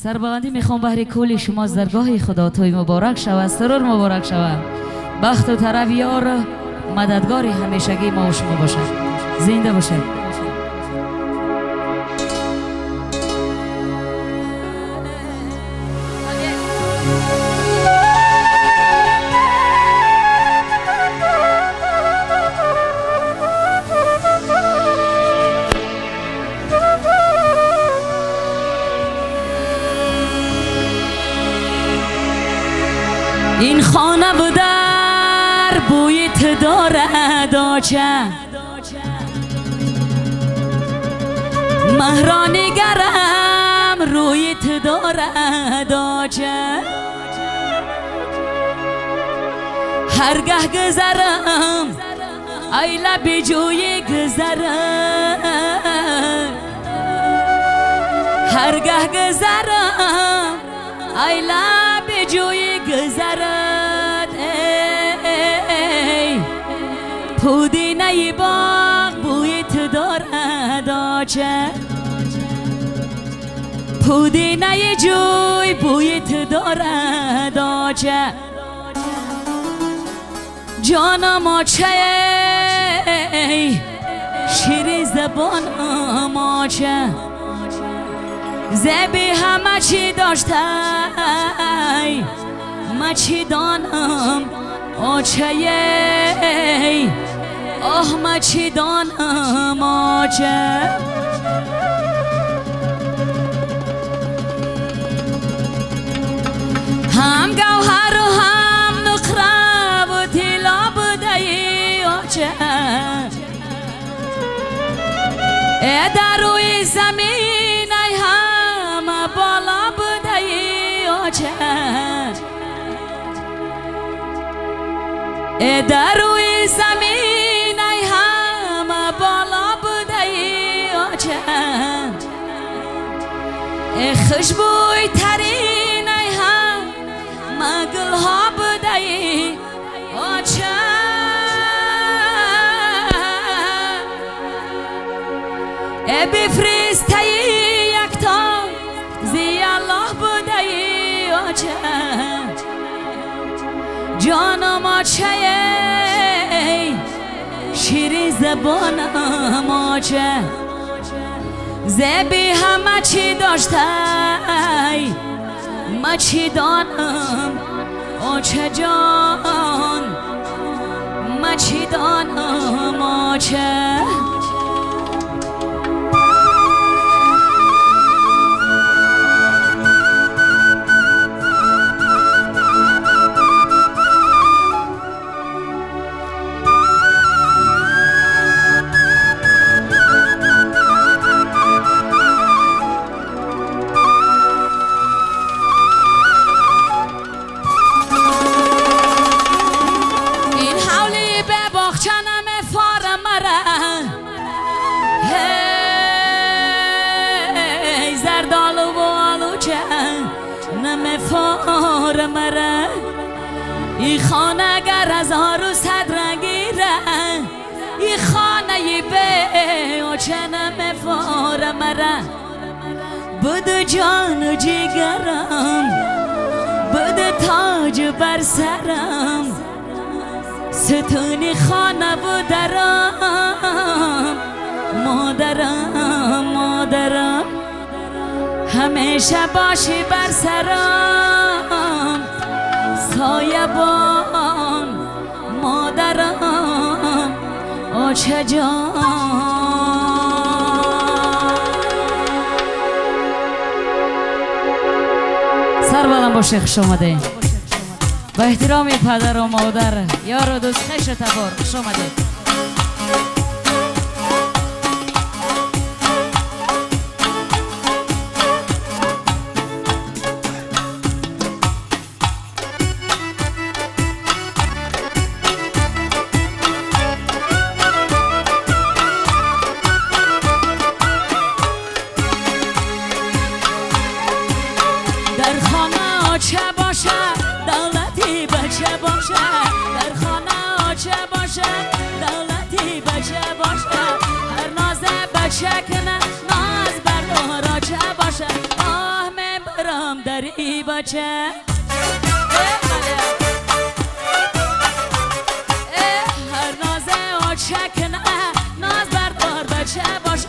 سربلندی میخوام بهر کل شما از درگاه خدا توی مبارک شود، سرور مبارک شود، بخت و طرب یار مددگاری همیشگی ما و شما باشد. زنده باشد. این خانه و در بویت دارد آچه، مهرانی گرم رویت دارد آچه، هرگه گذرم ای لب جوی گذرم، هرگه گذرم ای لب جوی گذرد، ای پودینه باغ بویت دارد آچه، پودینه جوی بویت دارد آچه، جانم آچه شیر زبانم آچه، زبی همه چی داشته ما چی دانم آچه، آه ما چی دانم آچه، هم گوهر و هم نقره و طلا بوده ای آچه، در روی زمین ای هم بالا بوده ای آچه، در روی زمین ای هم بالا بوده ای آچه، خوشبوی ترین ای هم گل ها بوده ای آچه، بفرسته یکتا زی الله بوده ای آچه، جانم آچه شیر زبانم آچه، زبی همه چی داشته ما چی دانم آچه جان، ما چی دانم آچه، زردالو و آلوچه نم فار مره، ای خانه گر از هارو صد رنگیره، ای خانه به آچه نم فار مره، بود جان و جگرم بود تاج بر سرم، ستونی خانه و درم مادرم، مادرم همیشه باشی بر سرم، سایبان مادرم آچه جان. سر بلند باشه خوش آمده با احترام پدر و مادر یار و دوست خیش تبار خوش آمده. در خانه آچه باشه دولتی بچه باشه، در خانه آچه باشه چه هر ناز آچک نه ناز بردار بچه باشه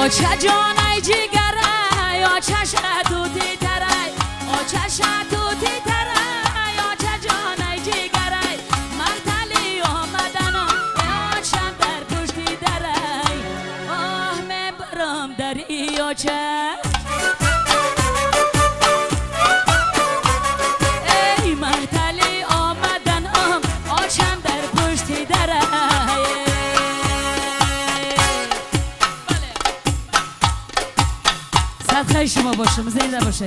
آچه جانای جیگره آچه شدودی تره آچه شدودی تره آچه جانای جیگره محتلی آمدن آچم در پشتی دره آه میبرم در ای آچه ای محتلی آمدن آچم در پشتی دره صدقه شما باشم زنده باشه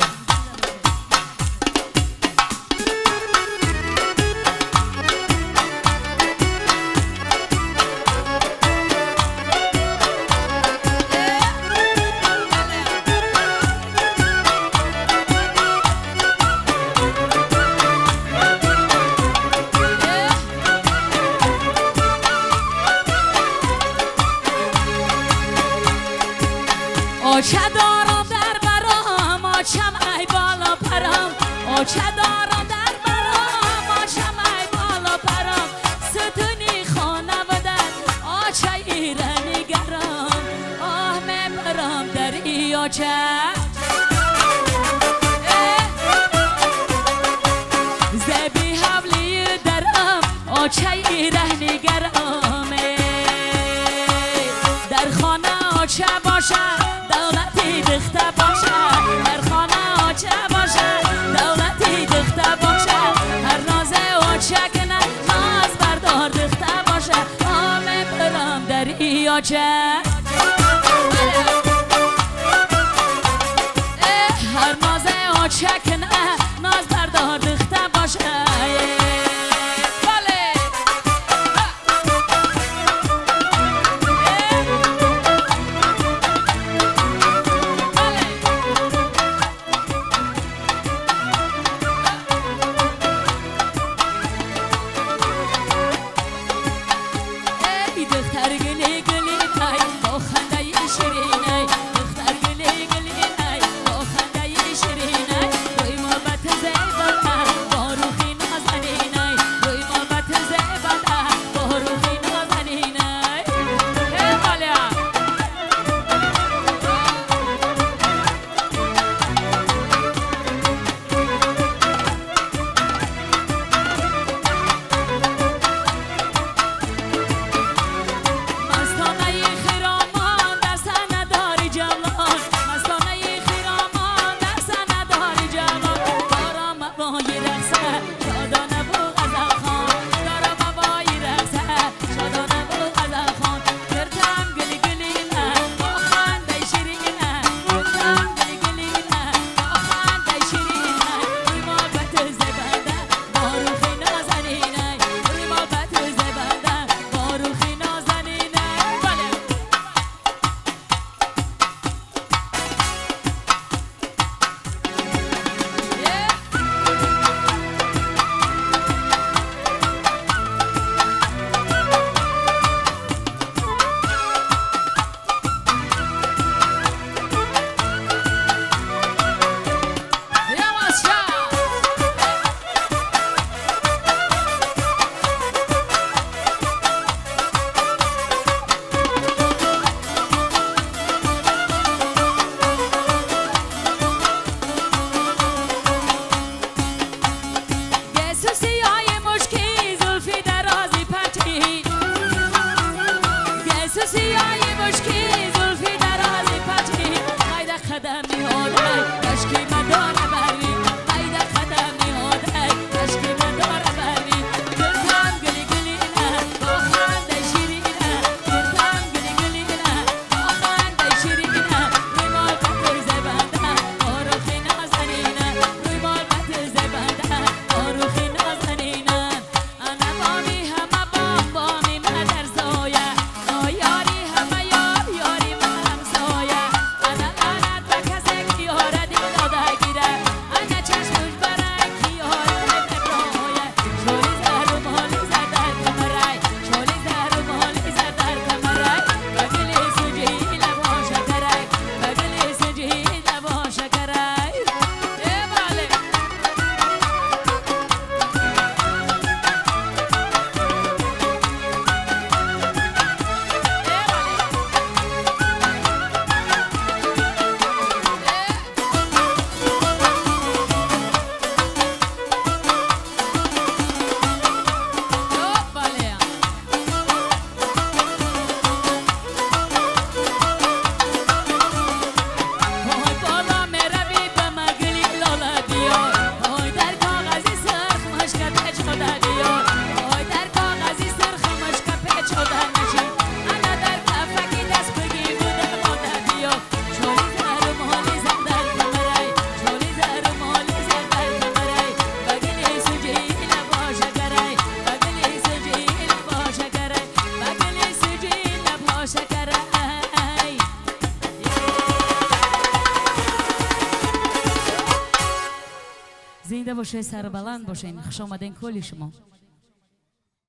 آچه دارم در برام آچم ای بالا پرام آچه دارم در برام آچم ای بالا پرام ستونی خانه بدن آچه ایره نگرام آه میبرم در ای آچه زبی حولی درم آچه ایره نگرام در خانه آچه باشه دولتی دخته باشه در خانه آچه باشه دولتی دخته باشه هر ناز آچه کنه ناز بردار دخته باشه آمه برم در ای آچه هر ناز آچه کنه ناز بردار دخته باشه دختر گلی گلی تای با خنده شیرینه دختر گلی گلی تای با خنده شیرینه باشه، سر بلند باشین. خوش آمدین کلی شما.